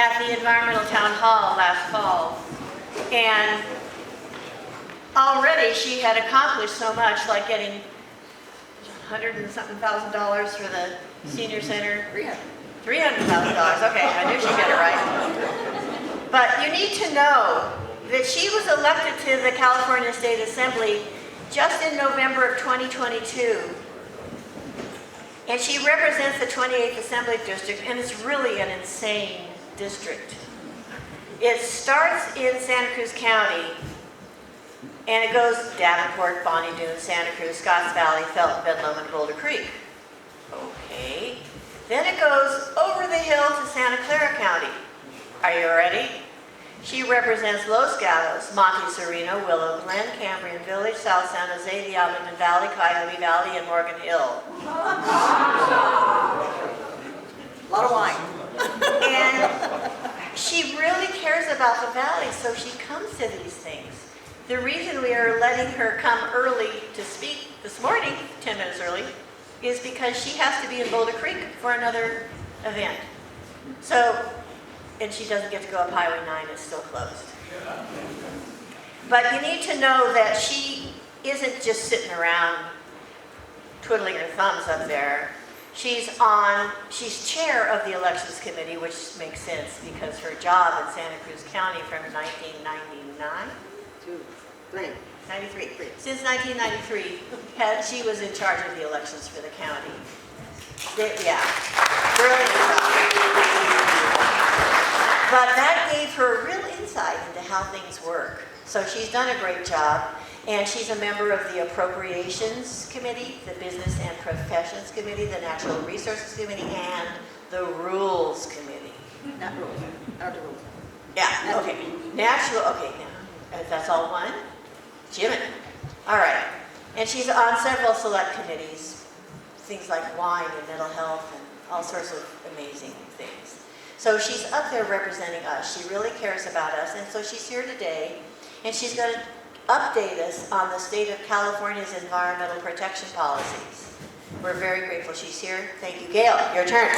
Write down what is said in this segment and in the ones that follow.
at the Environmental Town Hall last fall. And already she had accomplished so much, like getting $100 and something thousand for the senior center. $300,000. Okay, I knew she'd get it right. But you need to know that she was elected to the California State Assembly just in November of 2022. And she represents the 28th Assembly District, and it's really an insane district. It starts in Santa Cruz County, and it goes Davenport, Bonnie Doon, Santa Cruz, Scotts Valley, Felton, Bedlam, and Boulder Creek. Okay. Then it goes over the hill to Santa Clara County. Are you ready? She represents Los Gatos, Monte Sereno, Willow Glen, Cambrian Village, South San Jose, the Alderman Valley, Cuyahoga Valley, and Morgan Hill. A lot of wine. And she really cares about the valley, so she comes to these things. The reason we are letting her come early to speak this morning, 10 minutes early, is because she has to be in Boulder Creek for another event. So, and she doesn't get to go up Highway 9, it's still closed. But you need to know that she isn't just sitting around twiddling her thumbs up there. She's chair of the Elections Committee, which makes sense because her job in Santa Cruz County from 1999? 93. Since 1993, she was in charge of the elections for the county. Yeah, brilliant job. But that gave her real insight into how things work. So she's done a great job, and she's a member of the Appropriations Committee, the Business and Professions Committee, the Natural Resources Committee, and the Rules Committee. Not rules. Not the rules. Yeah, okay. Okay, yeah. That's all one? Jimmy. All right. And she's on several select committees, things like wine and mental health and all sorts of amazing things. So she's up there representing us. She really cares about us. And so she's here today, and she's going to update us on the state of California's environmental protection policies. We're very grateful she's here. Thank you. Gail, your turn.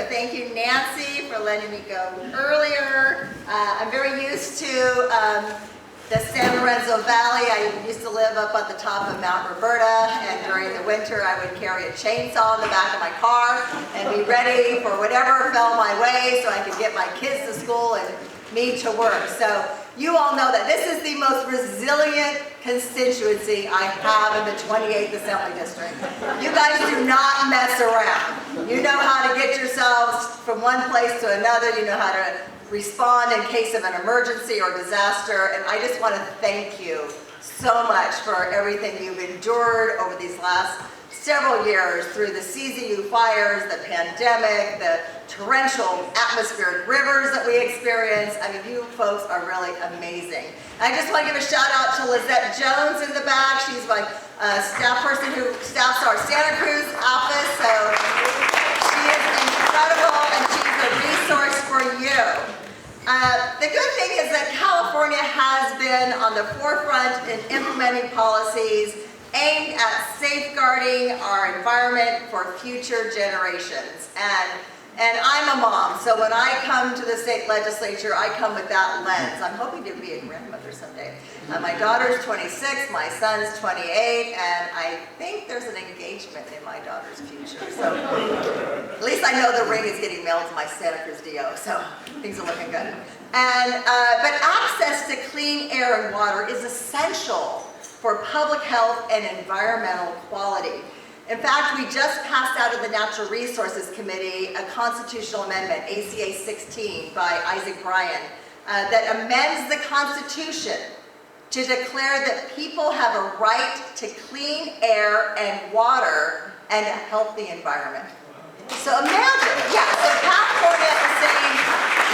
Thank you, Nancy, for letting me go earlier. I'm very used to the San Lorenzo Valley. I used to live up at the top of Mount Roberta, and during the winter I would carry a chainsaw in the back of my car and be ready for whatever fell my way so I could get my kids to school and me to work. So you all know that this is the most resilient constituency I have in the 28th Assembly District. You guys do not mess around. You know how to get yourselves from one place to another. You know how to respond in case of an emergency or disaster. And I just want to thank you so much for everything you've endured over these last several years through the CZU fires, the pandemic, the torrential atmospheric rivers that we experienced. I mean, you folks are really amazing. I just want to give a shout out to Lizette Jones in the back. She's my staff person who staffs our Santa Cruz office. So she is incredible, and she's a resource for you. The good thing is that California has been on the forefront in implementing policies aimed at safeguarding our environment for future generations. And I'm a mom, so when I come to the state legislature, I come with that lens. I'm hoping to be a grandmother someday. My daughter's 26, my son's 28, and I think there's an engagement in my daughter's future. So at least I know the ring is getting mailed to my Santa Cruz DO, so things are looking good. But access to clean air and water is essential for public health and environmental quality. In fact, we just passed out of the Natural Resources Committee a constitutional amendment, ACA 16, by Isaac Bryan, that amends the Constitution to declare that people have a right to clean air and water and a healthy environment. So imagine, so California is saying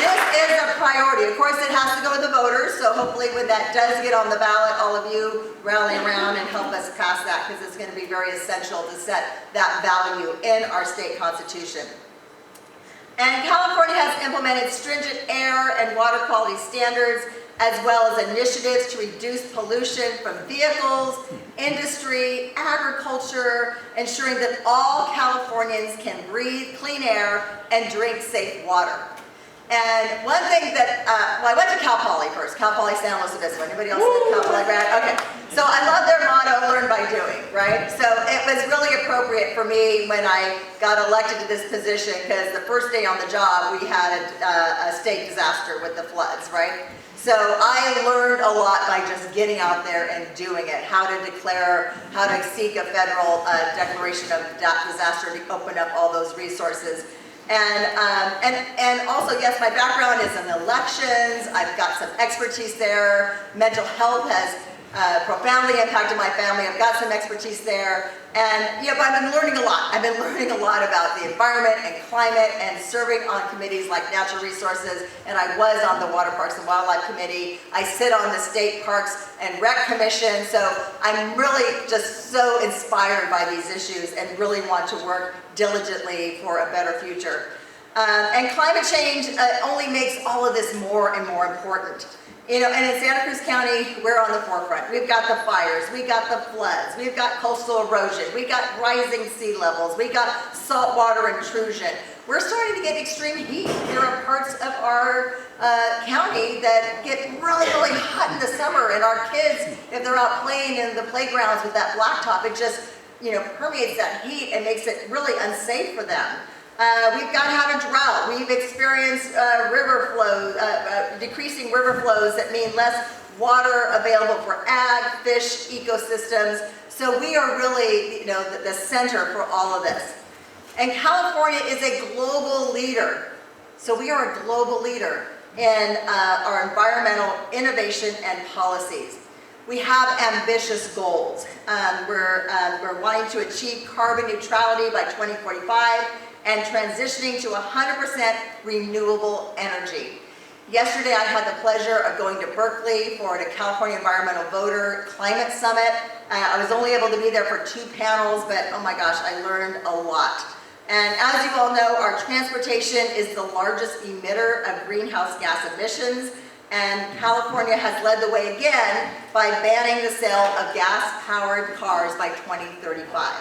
this is a priority. Of course, it has to go with the voters, so hopefully when that does get on the ballot, all of you rally around and help us pass that, because it's going to be very essential to set that value in our state constitution. And California has implemented stringent air and water quality standards as well as initiatives to reduce pollution from vehicles, industry, agriculture, ensuring that all Californians can breathe clean air and drink safe water. And one thing that, well, I went to Cal Poly first, Cal Poly San Luis Obispo. Anybody else in Cal Poly grad? Okay. So I love their motto, learn by doing, right? So it was really appropriate for me when I got elected to this position, because the first day on the job, we had a state disaster with the floods, right? So I learned a lot by just getting out there and doing it, how to declare, how to seek a federal declaration of disaster to open up all those resources. And also, yes, my background is in elections. I've got some expertise there. Mental health has profoundly impacted my family. I've got some expertise there. And yeah, but I've been learning a lot. I've been learning a lot about the environment and climate and serving on committees like Natural Resources, and I was on the Water Parks and Wildlife Committee. I sit on the State Parks and Rec Commission, so I'm really just so inspired by these issues and really want to work diligently for a better future. And climate change only makes all of this more and more important. You know, and in Santa Cruz County, we're on the forefront. We've got the fires, we've got the floods, we've got coastal erosion, we've got rising sea levels, we've got saltwater intrusion. We're starting to get extreme heat. There are parts of our county that get really, really hot in the summer, and our kids, if they're out playing in the playgrounds with that blacktop, it just, you know, permeates that heat and makes it really unsafe for them. We've got to have a drought. We've experienced river flows, decreasing river flows that mean less water available for ag, fish, ecosystems. So we are really, you know, the center for all of this. And California is a global leader. So we are a global leader in our environmental innovation and policies. We have ambitious goals. We're wanting to achieve carbon neutrality by 2045 and transitioning to 100% renewable energy. Yesterday, I had the pleasure of going to Berkeley for the California Environmental Voter Climate Summit. I was only able to be there for 2 panels, but oh my gosh, I learned a lot. And as you all know, our transportation is the largest emitter of greenhouse gas emissions, and California has led the way again by banning the sale of gas-powered cars by 2035.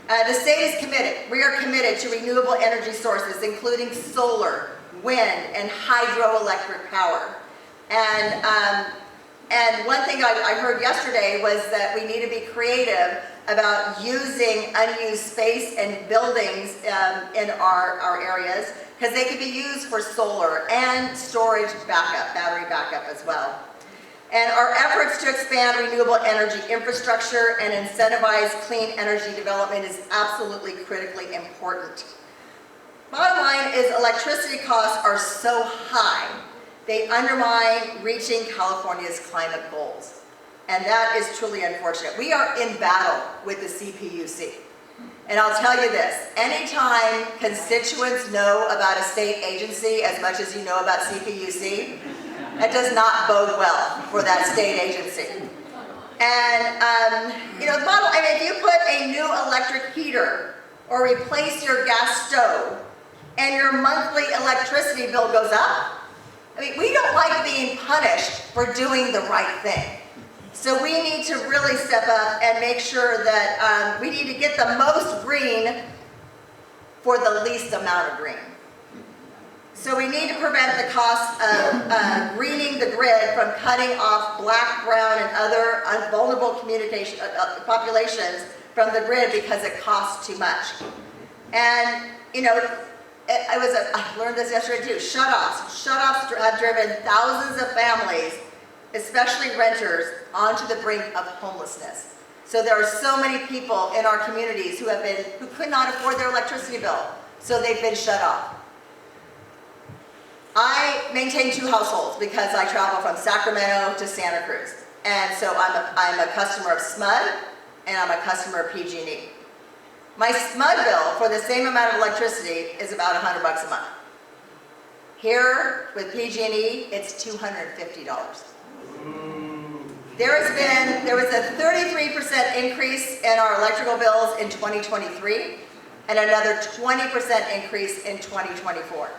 The state is committed. We are committed to renewable energy sources, including solar, wind, and hydroelectric power. And one thing I heard yesterday was that we need to be creative about using unused space and buildings in our areas, because they could be used for solar and storage backup, battery backup as well. And our efforts to expand renewable energy infrastructure and incentivize clean energy development is absolutely critically important. Bottom line is electricity costs are so high, they undermine reaching California's climate goals. And that is truly unfortunate. We are in battle with the CPUC. And I'll tell you this, anytime constituents know about a state agency as much as you know about CPUC, that does not bode well for that state agency. And, you know, the bottom, I mean, if you put a new electric heater or replace your gas stove and your monthly electricity bill goes up, I mean, we don't like being punished for doing the right thing. So we need to really step up and make sure that we need to get the most green for the least amount of green. So we need to prevent the cost of greening the grid from cutting off black, brown, and other vulnerable populations from the grid because it costs too much. And, you know, I learned this yesterday too, shut-offs. Shut-offs have driven thousands of families, especially renters, onto the brink of homelessness. So there are so many people in our communities who could not afford their electricity bill, so they've been shut off. I maintain 2 households because I travel from Sacramento to Santa Cruz. And so I'm a customer of SMUD and I'm a customer of PG&E. My SMUD bill for the same amount of electricity is about $100 a month. Here with PG&E, it's $250. There was a 33% increase in our electrical bills in 2023 and another 20% increase in 2024.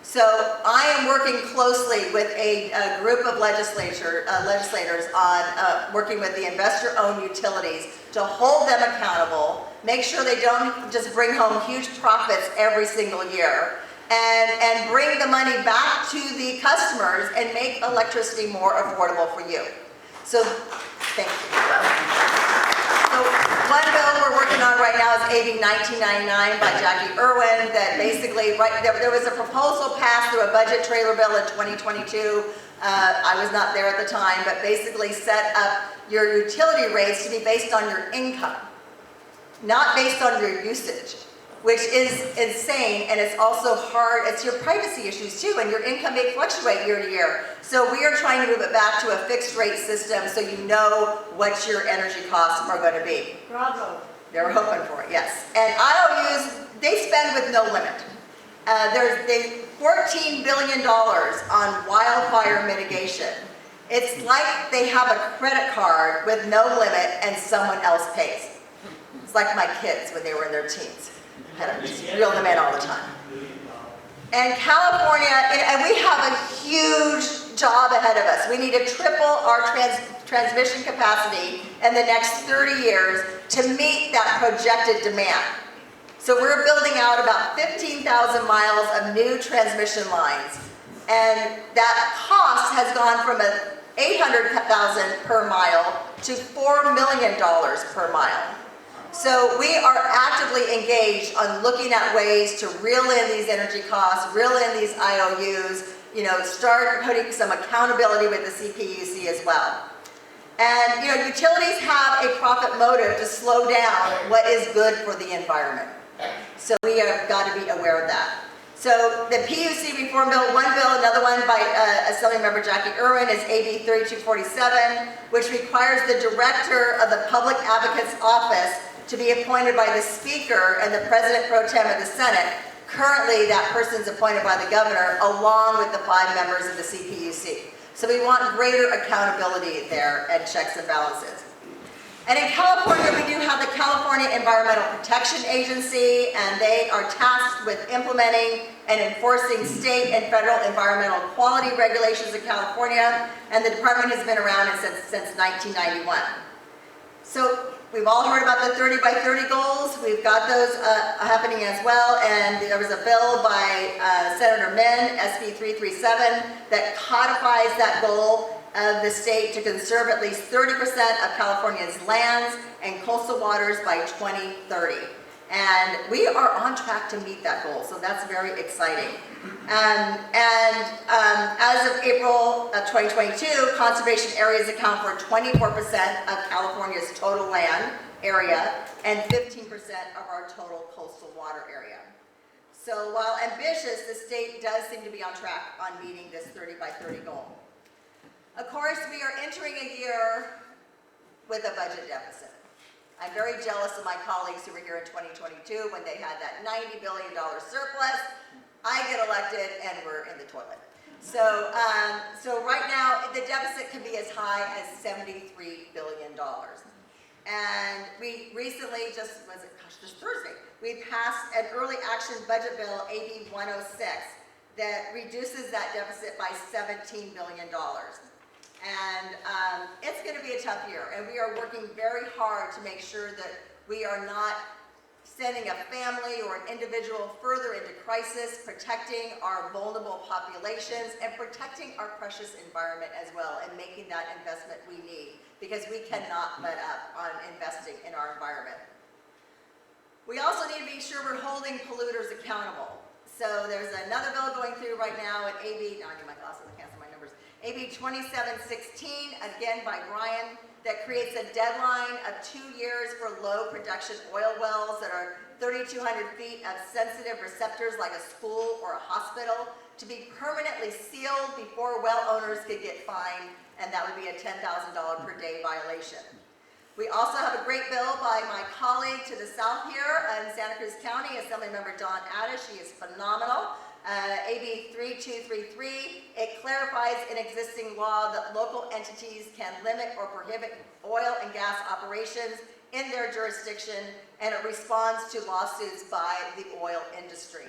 So I am working closely with a group of legislators on working with the investor-owned utilities to hold them accountable, make sure they don't just bring home huge profits every single year, and bring the money back to the customers and make electricity more affordable for you. So, thank you. So one bill we're working on right now is AB 1999 by Jackie Irwin that basically, there was a proposal passed through a budget trailer bill in 2022. I was not there at the time, but basically set up your utility rates to be based on your income, not based on your usage, which is insane, and it's also hard. It's your privacy issues too, and your income may fluctuate year to year. So we are trying to move it back to a fixed rate system so you know what your energy costs are going to be. Bravo. They're hoping for it, yes. And IOUs, they spend with no limit. There's $14 billion on wildfire mitigation. It's like they have a credit card with no limit and someone else pays. It's like my kids when they were in their teens. I had to just reel them in all the time. And California, and we have a huge job ahead of us. We need to triple our transmission capacity in the next 30 years to meet that projected demand. So we're building out about 15,000 miles of new transmission lines. And that cost has gone from $800,000 per mile to $4 million per mile. So we are actively engaged on looking at ways to reel in these energy costs, reel in these IOUs, start putting some accountability with the CPUC as well. And utilities have a profit motive to slow down what is good for the environment. So we have got to be aware of that. So the PUC reform bill, one bill, another one by Assemblymember Jackie Irwin is AB 3247, which requires the director of the Public Advocate's Office to be appointed by the Speaker and the President Pro Tem of the Senate. Currently, that person's appointed by the governor along with the 5 members of the CPUC. So we want greater accountability there and checks and balances. And in California, we do have the California Environmental Protection Agency, and they are tasked with implementing and enforcing state and federal environmental quality regulations in California, and the department has been around since 1991. So we've all heard about the 30 by 30 goals. We've got those happening as well, and there was a bill by Senator Min, SB 337, that codifies that goal of the state to conserve at least 30% of California's lands and coastal waters by 2030. And we are on track to meet that goal, so that's very exciting. As of April of 2022, conservation areas account for 24% of California's total land area and 15% of our total coastal water area. So while ambitious, the state does seem to be on track on meeting this 30 by 30 goal. Of course, we are entering a year with a budget deficit. I'm very jealous of my colleagues who were here in 2022 when they had that $90 billion surplus. I get elected and we're in the toilet. So right now, the deficit can be as high as $73 billion. And we recently, just Thursday, we passed an early action budget bill, AB 106, that reduces that deficit by $17 billion. And it's going to be a tough year, and we are working very hard to make sure that we are not sending a family or an individual further into crisis, protecting our vulnerable populations, and protecting our precious environment as well, and making that investment we need, because we cannot let up on investing in our environment. We also need to be sure we're holding polluters accountable. So there's another bill going through right now at AB, I need my glasses, I can't see my numbers, AB 2716, again by Brian, that creates a deadline of 2 years for low production oil wells that are 3,200 feet of sensitive receptors like a school or a hospital to be permanently sealed before well owners could get fined, and that would be a $10,000 per day violation. We also have a great bill by my colleague to the south here in Santa Cruz County, Assemblymember Dawn Addish. She is phenomenal. AB 3233, it clarifies an existing law that local entities can limit or prohibit oil and gas operations in their jurisdiction, and it responds to lawsuits by the oil industry.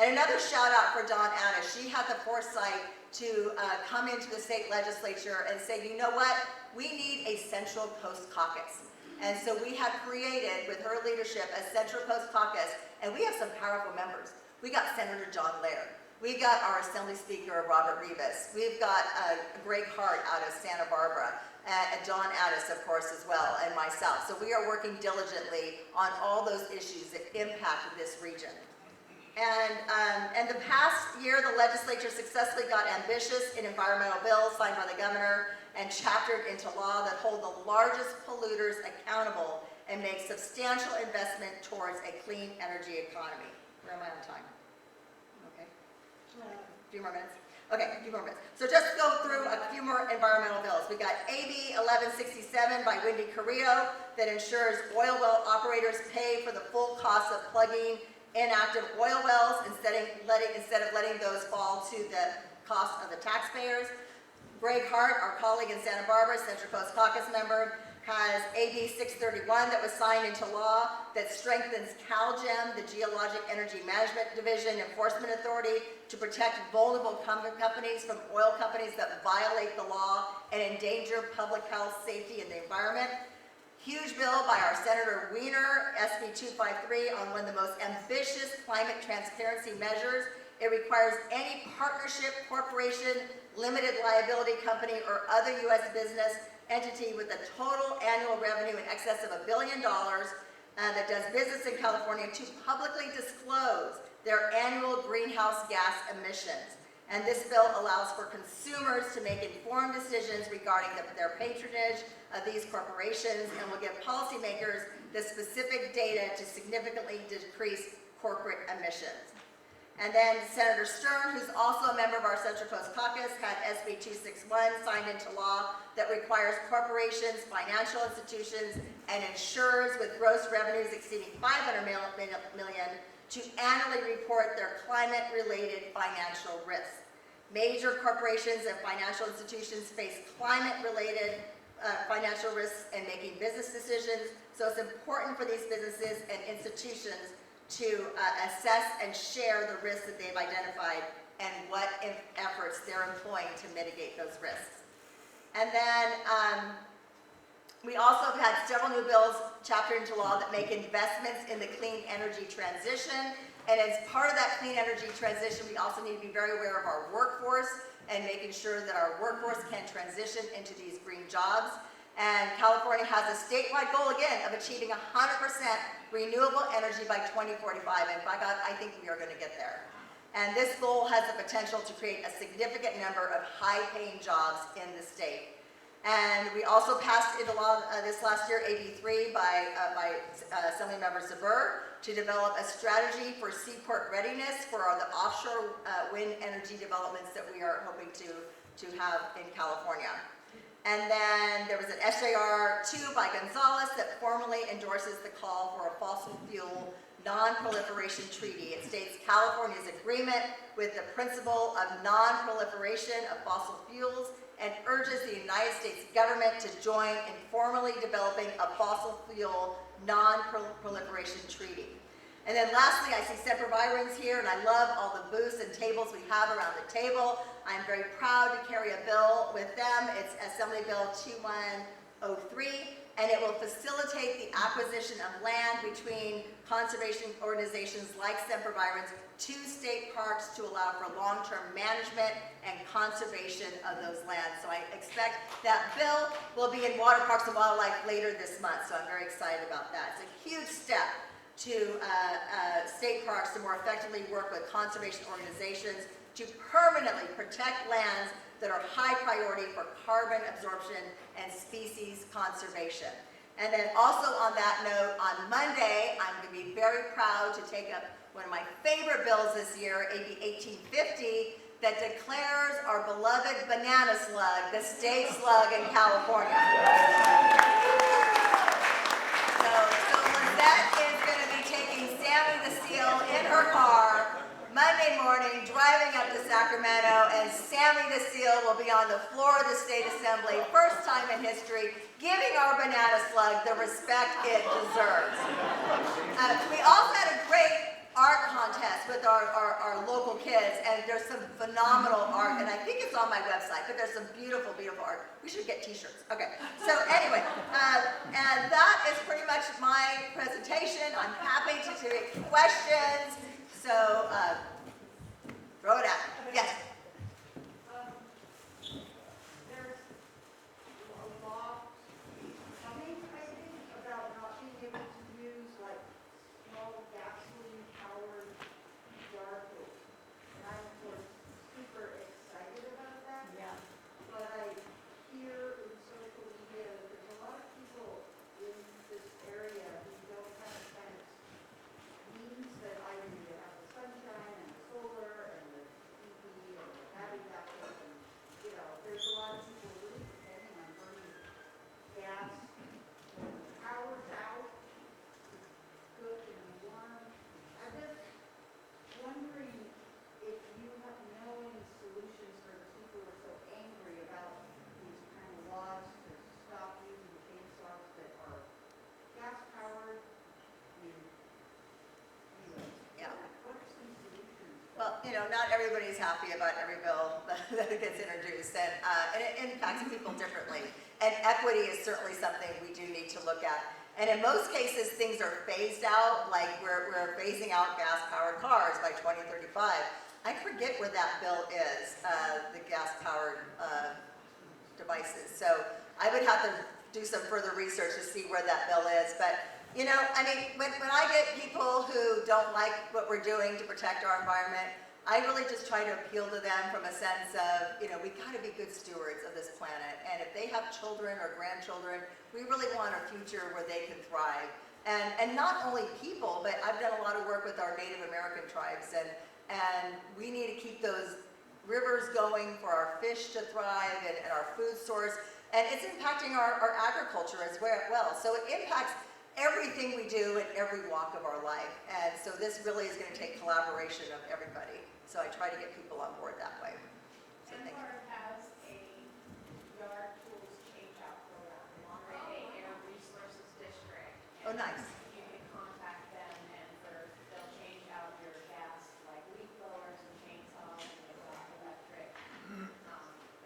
And another shout out for Dawn Addis. She had the foresight to come into the state legislature and say, you know what, we need a Central Coast caucus. And so we have created, with her leadership, a Central Coast caucus, and we have some powerful members. We got Senator John Laird. We got our Assembly Speaker, Robert Rivas. We've got Greg Hart out of Santa Barbara, and Dawn Addis, of course, as well, and myself. So we are working diligently on all those issues that impact this region. And the past year, the legislature successfully got ambitious in environmental bills signed by the governor and chaptered into law that hold the largest polluters accountable and make substantial investment towards a clean energy economy. Where am I on time? Okay. A few more minutes. Okay, a few more minutes. So just go through a few more environmental bills. We got AB 1167 by Wendy Carrillo that ensures oil well operators pay for the full cost of plugging inactive oil wells instead of letting those fall to the cost of the taxpayers. Greg Hart, our colleague in Santa Barbara, Central Coast Caucus member, has AB 631 that was signed into law that strengthens CalGEM, the Geologic Energy Management Division Enforcement Authority, to protect vulnerable companies from oil companies that violate the law and endanger public health, safety, and the environment. Huge bill by our Senator Wiener, SB 253, on one of the most ambitious climate transparency measures. It requires any partnership, corporation, limited liability company, or other U.S. business entity with a total annual revenue in excess of $1 billion that does business in California to publicly disclose their annual greenhouse gas emissions. And this bill allows for consumers to make informed decisions regarding their patronage of these corporations and will give policymakers the specific data to significantly decrease corporate emissions. And then Senator Stern, who's also a member of our Central Coast Caucus, had SB 261 signed into law that requires corporations, financial institutions, and insurers with gross revenues exceeding $500 million to annually report their climate-related financial risks. Major corporations and financial institutions face climate-related financial risks in making business decisions, so it's important for these businesses and institutions to assess and share the risks that they've identified and what efforts they're employing to mitigate those risks. And then we also have had several new bills chaptered into law that make investments in the clean energy transition. And as part of that clean energy transition, we also need to be very aware of our workforce and making sure that our workforce can transition into these green jobs. And California has a statewide goal, again, of achieving 100% renewable energy by 2045. And by God, I think we are going to get there. And this goal has the potential to create a significant number of high-paying jobs in the state. And we also passed into law this last year, AB 3 by Assemblymember Gail to develop a strategy for seaport readiness for the offshore wind energy developments that we are hoping to have in California. And then there was an SJR 2 by Gonzalez that formally endorses the call for a fossil fuel non-proliferation treaty. It states California's agreement with the principle of non-proliferation of fossil fuels and urges the United States government to join in formally developing a fossil fuel non-proliferation treaty. And then lastly, I see Semper Virens here, and I love all the booths and tables we have around the table. I'm very proud to carry a bill with them. It's Assembly Bill 2103, and it will facilitate the acquisition of land between conservation organizations like Semper Virens to state parks to allow for long-term management and conservation of those lands. So I expect that bill will be in Water Parks and Wildlife later this month, so I'm very excited about that. It's a huge step to state parks to more effectively work with conservation organizations to permanently protect lands that are high priority for carbon absorption and species conservation. And then also on that note, on Monday, I'm going to be very proud to take up one of my favorite bills this year, AB 1850, that declares our beloved banana slug the state slug in California. So Lizette is going to be taking Sammy the seal in her car Monday morning, driving up to Sacramento, and Sammy the seal will be on the floor of the State Assembly, first time in history, giving our banana slug the respect it deserves. We also had a great art contest with our kids, and there's some phenomenal art, and I think it's on my website, but there's some beautiful, beautiful art. We should get t-shirts. Okay, so anyway, and that is pretty much my presentation. I'm happy to take questions, so throw it out. Yes? There's a law coming, I think, about not being able to use like small gasoline-powered jar tools. And I'm of course super excited about that. Yeah. But I hear in social media that there's a lot of people in this area who don't have the kind of means that I do to have the sunshine and the solar and the EV and the battery backup and, you know, there's a lot of people really depending on burning gas when the power's out to cook and warm. I'm just wondering if you know any solutions for the people who are so angry about these kind of laws to stop using chainsaws that are gas powered. Anyway, Yeah. what are some solutions? Well, you know, not everybody's happy about every bill that gets introduced, and it impacts people differently. And equity is certainly something we do need to look at. And in most cases, things are phased out, like we're phasing out gas-powered cars by 2035. I forget where that bill is, the gas-powered devices. So I would have to do some further research to see where that bill is. But, you know, I mean, when I get people who don't like what we're doing to protect our environment, I really just try to appeal to them from a sense of, you know, we got to be good stewards of this planet. And if they have children or grandchildren, we really want a future where they can thrive. And not only people, but I've done a lot of work with our Native American tribes, and we need to keep those rivers going for our fish to thrive and our food source. And it's impacting our agriculture as well. So it impacts everything we do in every walk of our life. And so this really is going to take collaboration of everybody. So I try to get people on board that way. So thank you. Denmark has a yard tools change-out program, Monterey Bay Air Resources District. Oh, nice. You can contact them and they'll change out your gas, like leaf blowers and chainsaws, and they've got electric.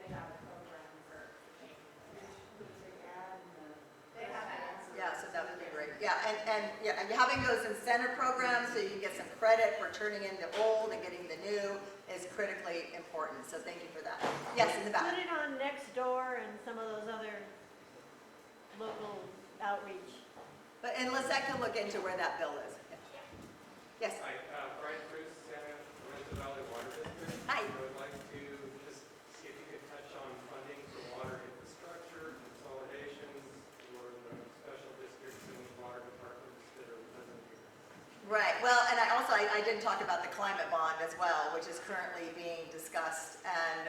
They have a program for change. They have ads. Yeah, so that would be great. Yeah, and having those incentive programs so you can get some credit for turning in the old and getting the new is critically important. So thank you for that. Yes, in the Put back. it on Nextdoor and some of those other local outreach. And Lisette can look into where that bill is. Yes. Hi, Brian Cruz, Lorenzo Valley Water District. Hi. I would like to just see if you could touch on funding for water infrastructure, consolidations, or the special districts and water departments that are present here. Right. Well, and I didn't talk about the climate bond as well, which is currently being discussed. And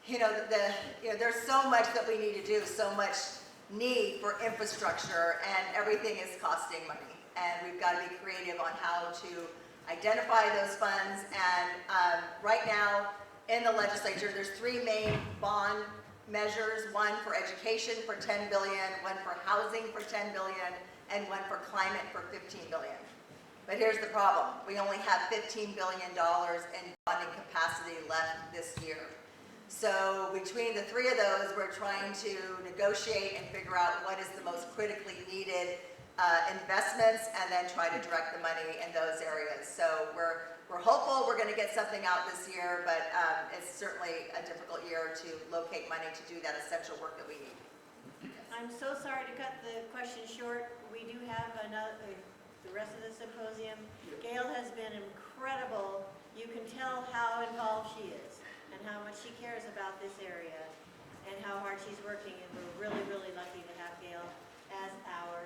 you know, there's so much that we need to do, so much need for infrastructure, and everything is costing money. And we've got to be creative on how to identify those funds. And right now in the legislature, there's three main bond measures: one for education for $10 billion, one for housing for $10 billion, and one for climate for $15 billion. But here's the problem: we only have $15 billion in funding capacity left this year. So between the three of those, we're trying to negotiate and figure out what is the most critically needed investments, and then try to direct the money in those areas. So we're hopeful we're going to get something out this year, but it's certainly a difficult year to locate money to do that essential work that we need. I'm so sorry to cut the question short. We do have the rest of the symposium. Gail has been incredible. You can tell how involved she is and how much she cares about this area and how hard she's working. And we're really, really lucky to have Gail as our